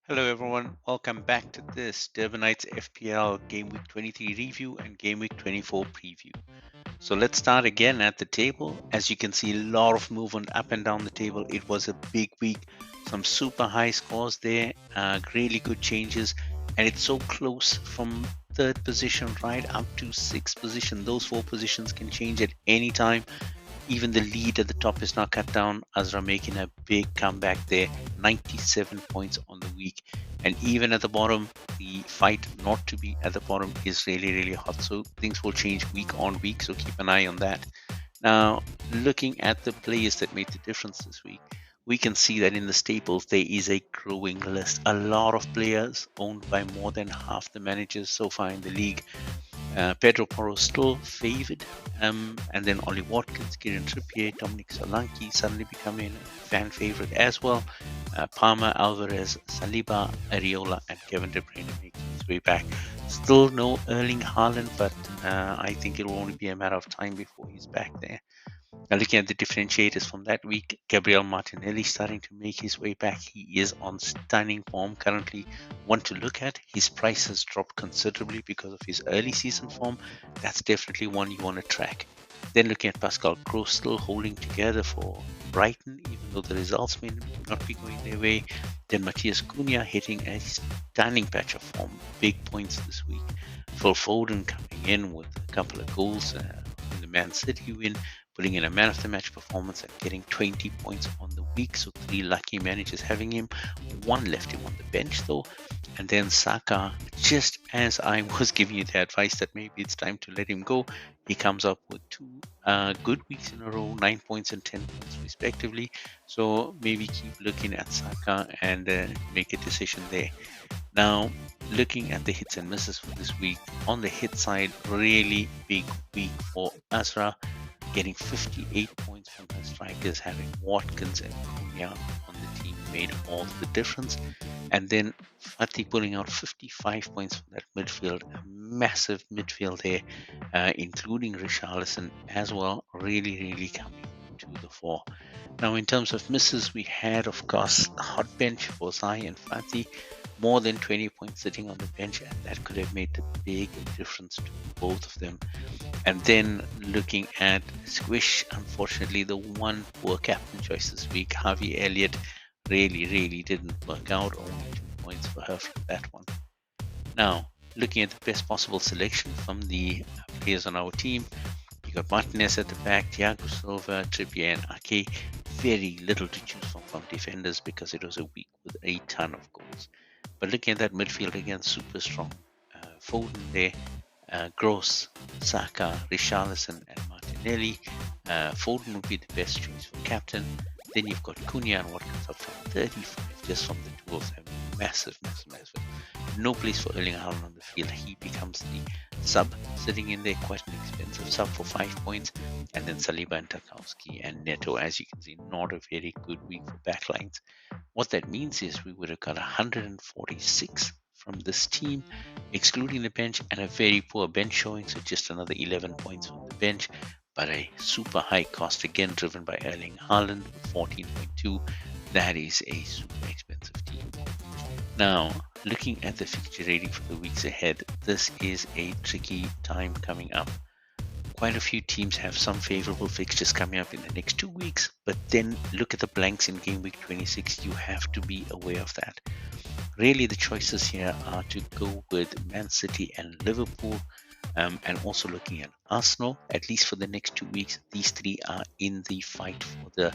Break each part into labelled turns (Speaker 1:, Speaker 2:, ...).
Speaker 1: Hello everyone, welcome back to this Durbanites FPL Game Week 23 review and Game Week 24 preview. So let's start again at the table. As you can see, a lot of movement up and down the table. It was a big week, some super high scores there, really good changes, and it's so close from third position right up to sixth position. Those four positions can change at any time. Even the lead at the top is now cut down. Azra making a big comeback there, 97 points on the week. And even at the bottom, the fight not to be at the bottom is really, really hot. So things will change week on week. So keep an eye on that. Now, looking at the players that made the difference this week, we can see that in the staples there is a growing list. A lot of players owned by more than half the managers so far in the league. Pedro Porro still favoured, and then Ollie Watkins, Kieran Trippier, Dominic Solanke suddenly becoming a fan favourite as well. Palmer, Alvarez, Saliba, Areola, and Kevin De Bruyne making his way back. Still no Erling Haaland, but I think it will only be a matter of time before he's back there. Now, looking at the differentiators from that week, Gabriel Martinelli starting to make his way back. He is on stunning form currently. One to look at. His price has dropped considerably because of his early season form. That's definitely one you want to track. Then looking at Pascal Gross still holding together for Brighton, even though the results may not be going their way. Then Matthias Cunha hitting a stunning patch of form. Big points this week. Phil Foden coming in with a couple of goals in the Man City win, putting in a man of the match performance and getting 20 points on the week. So three lucky managers having him. One left him on the bench though. And then Saka, just as I was giving you the advice that maybe it's time to let him go, he comes up with two good weeks in a row, 9 points and 10 points respectively. So maybe keep looking at Saka and make a decision there. Now, looking at the hits and misses for this week, on the hit side, really big week for Azra, getting 58 points from her strikers, having Watkins and Cunha on the team made all the difference. And then Fati pulling out 55 points from that midfield, a massive midfield there, including Richarlison as well, really, really coming to the fore. Now, in terms of misses, we had, of course, a hot bench for Zai and Fati, more than 20 points sitting on the bench, and that could have made a big difference to both of them. And then looking at Squish, unfortunately, the one poor captain choice this week, Harvey Elliott, really didn't work out. Only 2 points for her from that one. Now, looking at the best possible selection from the players on our team, you got Martinez at the back, Thiago Silva, Trippier, and Ake. Very little to choose from defenders because it was a week with a ton of goals. But looking at that midfield again, super strong. Foden there, Gross, Saka, Richarlison, and Martinelli. Foden would be the best choice for captain. Then you've got Cunha and Watkins up from 35 just from the two of them. Massive. No place for Erling Haaland on the field. He becomes the sub, sitting in there, quite an expensive sub for 5 points. And then Saliba and Tarkowski and Neto, as you can see, not a very good week for backlines. What that means is we would have got 146 from this team, excluding the bench, and a very poor bench showing, so just another 11 points from the bench, but a super high cost again driven by Erling Haaland with 14.2. That is a super expensive team. Now, looking at the fixture rating for the weeks ahead, this is a tricky time coming up. Quite a few teams have some favorable fixtures coming up in the next 2 weeks, but then look at the blanks in game week 26. You have to be aware of that. Really, the choices here are to go with Man City and Liverpool, and also looking at Arsenal. At least for the next 2 weeks, these three are in the fight for the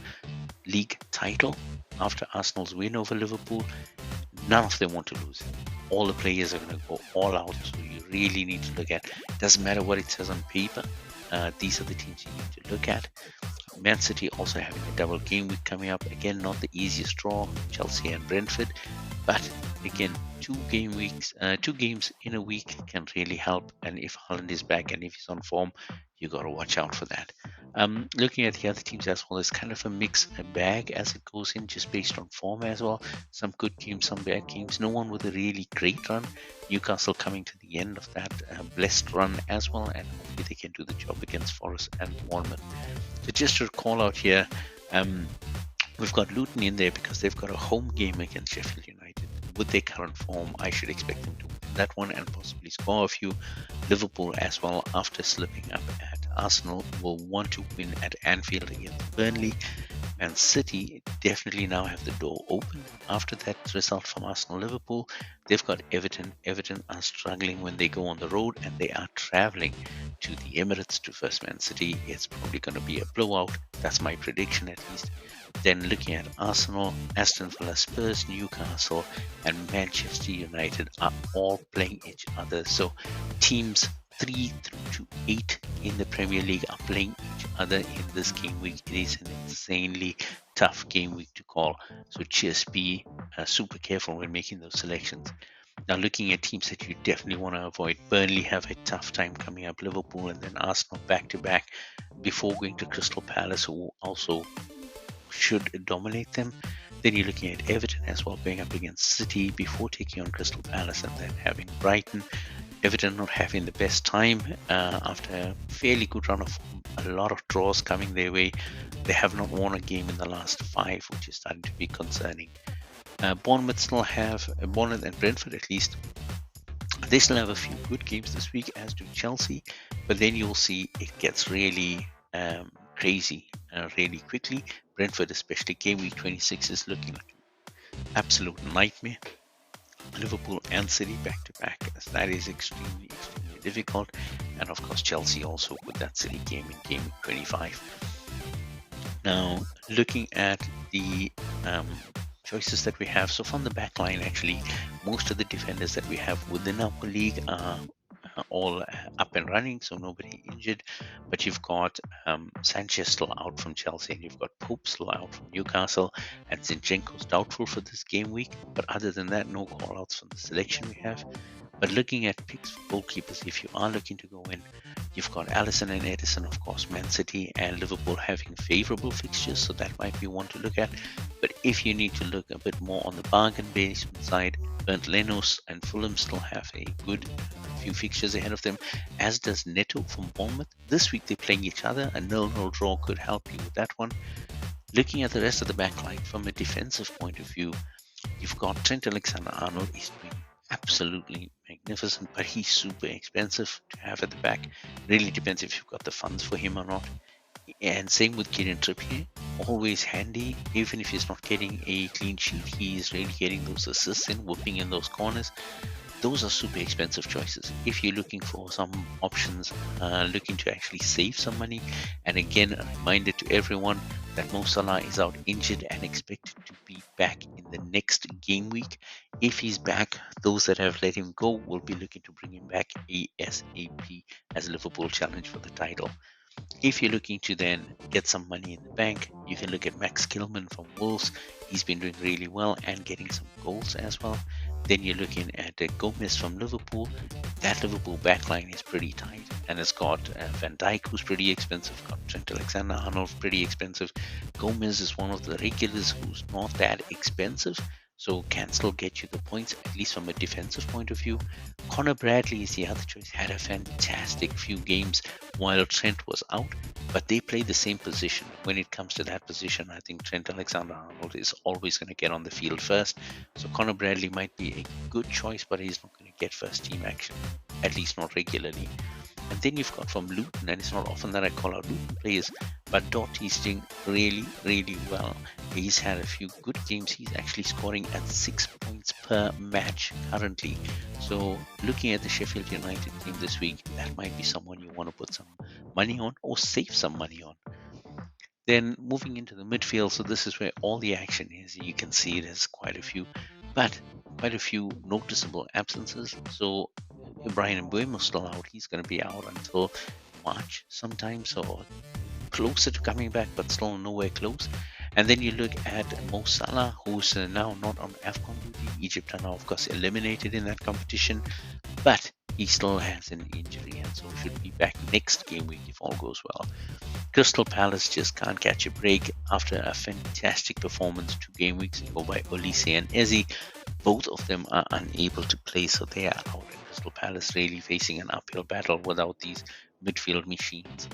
Speaker 1: league title. After Arsenal's win over Liverpool, none of them want to lose. All the players are going to go all out, so you really need to look at. Doesn't matter what it says on paper. These are the teams you need to look at. Man City also having a double game week coming up. Again, not the easiest draw, Chelsea and Brentford. But again, 2 games in a week can really help. And if Haaland is back and if he's on form, you got to watch out for that. Looking at the other teams as well, it's kind of a mixed bag as it goes in, just based on form as well. Some good games, some bad games. No one with a really great run. Newcastle coming to the end of that blessed run as well, and hopefully they can do the job against Forest and Bournemouth. So just to call out here, we've got Luton in there because they've got a home game against Sheffield United. with their current form, I should expect them to win that one and possibly score a few. Liverpool as well, after slipping up at Arsenal, will want to win at Anfield against Burnley. Man City definitely now have the door open after that result from Arsenal Liverpool. They've got Everton. Everton are struggling when they go on the road and they are traveling to the Emirates to first Man City. It's probably going to be a blowout. That's my prediction at least. Then looking at Arsenal, Aston Villa, Spurs, Newcastle, and Manchester United are all playing each other. So teams 3 through to 8 in the Premier League are playing each other in this game week. It is an insanely tough game week to call. So just be super careful when making those selections. Now, looking at teams that you definitely want to avoid, Burnley have a tough time coming up, Liverpool, and then Arsenal back to back before going to Crystal Palace, who also should dominate them. Then you're looking at Everton as well, going up against City before taking on Crystal Palace, and then having Brighton. Everton not having the best time after a fairly good run of form, a lot of draws coming their way. They have not won a game in the last 5, which is starting to be concerning. Bournemouth still have, Bournemouth and Brentford at least, they still have a few good games this week, as do Chelsea, but then you'll see it gets really crazy really quickly. Brentford, especially game week 26, is looking like an absolute nightmare. Liverpool and City back to back, as that is extremely difficult. And of course, Chelsea also with that City game in game week 25. Now, looking at the choices that we have, so from the back line, actually, most of the defenders that we have within our league are all up and running, so nobody injured. But you've got Sanchez still out from Chelsea, and you've got Pope still out from Newcastle, and Zinchenko's doubtful for this game week. But other than that, no call outs from the selection we have. But looking at picks for goalkeepers, if you are looking to go in, you've got Alisson and Edison, of course, Man City and Liverpool having favorable fixtures, so that might be one to look at. But if you need to look a bit more on the bargain basement side, Bernd Leno's and Fulham still have a good few fixtures ahead of them, as does Neto from Bournemouth. This week they're playing each other. A 0-0 draw could help you with that one. Looking at the rest of the back line from a defensive point of view, you've got Trent Alexander-Arnold. He's doing absolutely magnificent, but he's super expensive to have at the back. Really depends if you've got the funds for him or not. And same with Kieran Trippier, always handy. Even if he's not getting a clean sheet, he's really getting those assists and whooping in those corners. Those are super expensive choices. If you're looking for some options, looking to actually save some money, and again, a reminder to everyone that Mo Salah is out injured and expected to be back in the next game week. If he's back, those that have let him go will be looking to bring him back ASAP as Liverpool challenge for the title. If you're looking to then get some money in the bank, you can look at Max Kilman from Wolves. He's been doing really well and getting some goals as well. Then you're looking at Gomez from Liverpool. That Liverpool backline is pretty tight, and it's got Van Dijk, who's pretty expensive, got Trent Alexander-Arnold, pretty expensive. Gomez is one of the regulars who's not that expensive, so can still get you the points, at least from a defensive point of view. Connor Bradley is the other choice, had a fantastic few games while Trent was out, but they play the same position. When it comes to that position, I think Trent Alexander-Arnold is always going to get on the field first. So Connor Bradley might be a good choice, but he's not going to get first team action, at least not regularly. And then you've got from Luton, and it's not often that I call out Luton players, but Doty's doing really, really well. He's had a few good games. He's actually scoring at 6 points per match currently. So looking at the Sheffield United team this week, that might be someone you want to put some money on or save some money on. Then moving into the midfield, so this is where all the action is. You can see there's quite a few, but quite a few noticeable absences. So Brian Mbeumo's still out. He's going to be out until March sometime, so closer to coming back, but still nowhere close. And then you look at Mo Salah, who's now not on AFCON duty. Egypt are now, of course, eliminated in that competition, but he still has an injury and so should be back next game week if all goes well. Crystal Palace just can't catch a break after a fantastic performance 2 game weeks ago by Olise and Eze. Both of them are unable to play, so they are out. And Crystal Palace really facing an uphill battle without these midfield machines.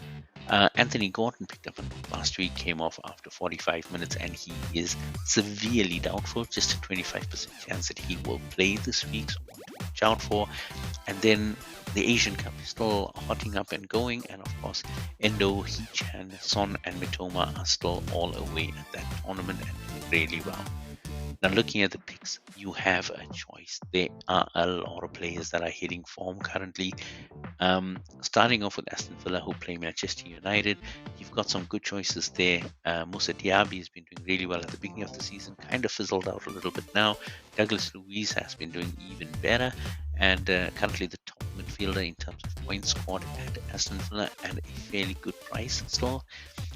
Speaker 1: Anthony Gordon picked up a knock last week, came off after 45 minutes, and he is severely doubtful. Just a 25% chance that he will play this week, so one to watch out for. And then the Asian Cup is still hotting up and going, and of course, Endo, Hee-chan, Son, and Mitoma are still all away at that tournament and doing really well. Now, looking at the picks, you have a choice. There are a lot of players that are hitting form currently. Starting off with Aston Villa, who play Manchester United, you've got some good choices there. Moussa Diaby has been doing really well at the beginning of the season, kind of fizzled out a little bit now. Douglas Luiz has been doing even better, and currently the top midfielder in terms of points scored at Aston Villa and a fairly good price still.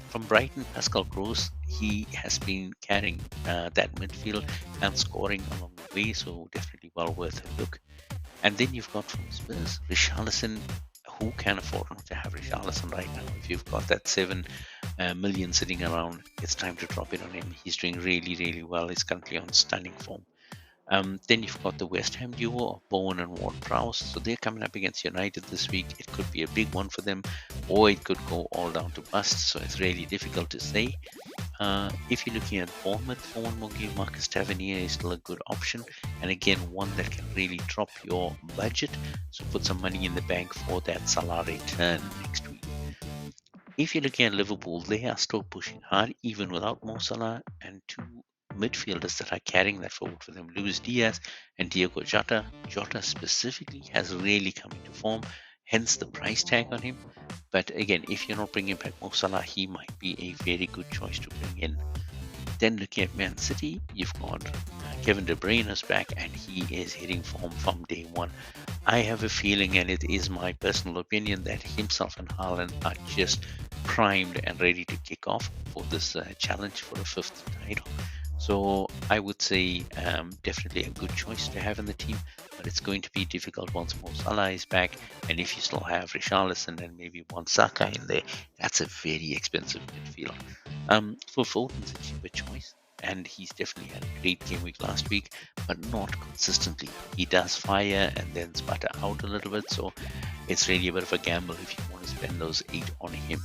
Speaker 1: From Brighton, Pascal Gross, he has been carrying that midfield and scoring along the way, so definitely well worth a look. And then you've got from Spurs, Richarlison. Who can afford not to have Richarlison right now? If you've got that 7 million sitting around, it's time to drop it on him. He's doing really, really well. He's currently on stunning form. Then you've got the West Ham duo of Bowen and Ward-Prowse. So they're coming up against United this week. It could be a big one for them, or it could go all down to bust. So it's really difficult to say. If you're looking at Bournemouth for one more game, Marcus Tavernier is still a good option, and again one that can really drop your budget. So put some money in the bank for that Salah return next week. If you're looking at Liverpool, they are still pushing hard even without Mo Salah, and two midfielders that are carrying that forward for them, Luis Diaz and Diogo Jota. Jota specifically has really come into form, hence the price tag on him. But again, if you're not bringing back Mo Salah, he might be a very good choice to bring in. Then looking at Man City, you've got Kevin De Bruyne is back and he is hitting form from day one. I have a feeling, and it is my personal opinion, that himself and Haaland are just primed and ready to kick off for this challenge for a fifth title. So I would say definitely a good choice to have in the team, but it's going to be difficult once Mo Salah is back. And if you still have Richarlison and maybe one Saka in there, that's a very expensive midfield. For Foden's a cheaper choice, and he's definitely had a great game week last week, but not consistently. He does fire and then sputter out a little bit, so it's really a bit of a gamble if you want to spend those 8 on him.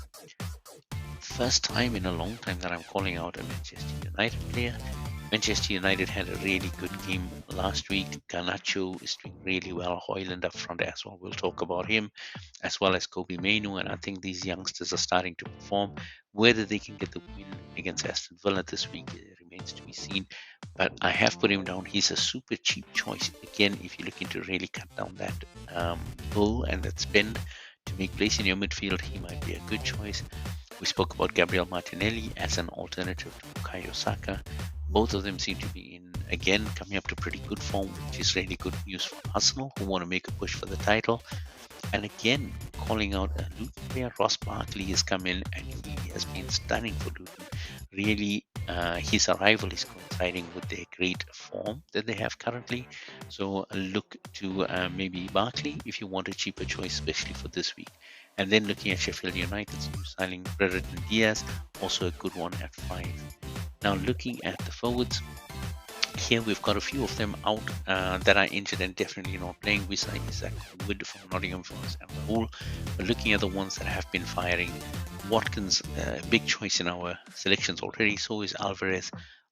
Speaker 1: First time in a long time that I'm calling out a Manchester United player. Manchester United had a really good game last week. Garnacho is doing really well. Højlund up front as well. We'll talk about him, as well as Kobe Mainoo. And I think these youngsters are starting to perform. Whether they can get the win against Aston Villa this week remains to be seen. But I have put him down. He's a super cheap choice. Again, if you're looking to really cut down that pull and that spend to make place in your midfield, he might be a good choice. We spoke about Gabriel Martinelli as an alternative to Bukayo Saka. Both of them seem to be in, again, coming up to pretty good form, which is really good news for Arsenal, who want to make a push for the title. And again, calling out a Luton player, Ross Barkley has come in and he has been stunning for Luton. Really, his arrival is coinciding with their great form that they have currently. So look to maybe Barkley if you want a cheaper choice, especially for this week. And then looking at Sheffield United's new signing, Brereton Diaz, also a good one at 5. Now looking at the forwards, here we've got a few of them out that are injured and definitely not playing. Beside Isaac Wood from Nottingham Forest and Raul. But looking at the ones that have been firing, Watkins, big choice in our selections already. So is Alvarez.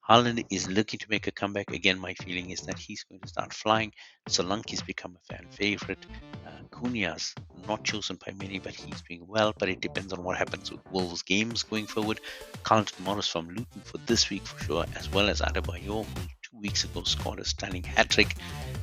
Speaker 1: Haaland is looking to make a comeback. Again, my feeling is that he's going to start flying. Solanke's become a fan favorite. Cunha's not chosen by many, but he's doing well. But it depends on what happens with Wolves' games going forward. Carlton Morris from Luton for this week for sure, as well as Adebayor, who 2 weeks ago scored a stunning hat-trick.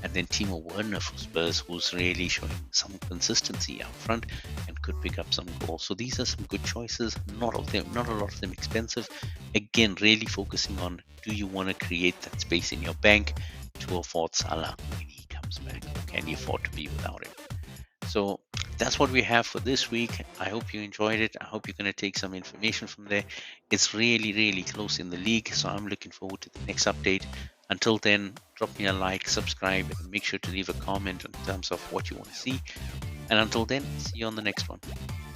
Speaker 1: And then Timo Werner for Spurs, who's really showing some consistency up front and could pick up some goals. So these are some good choices. Not a lot of them expensive. Again, really focusing on, do you want to create that space in your bank to afford Salah when he comes back? Or can you afford to be without him? So that's what we have for this week. I hope you enjoyed it. I hope you're going to take some information from there. It's really, really close in the league, so I'm looking forward to the next update. Until then, drop me a like, subscribe, and make sure to leave a comment in terms of what you want to see. And until then, see you on the next one.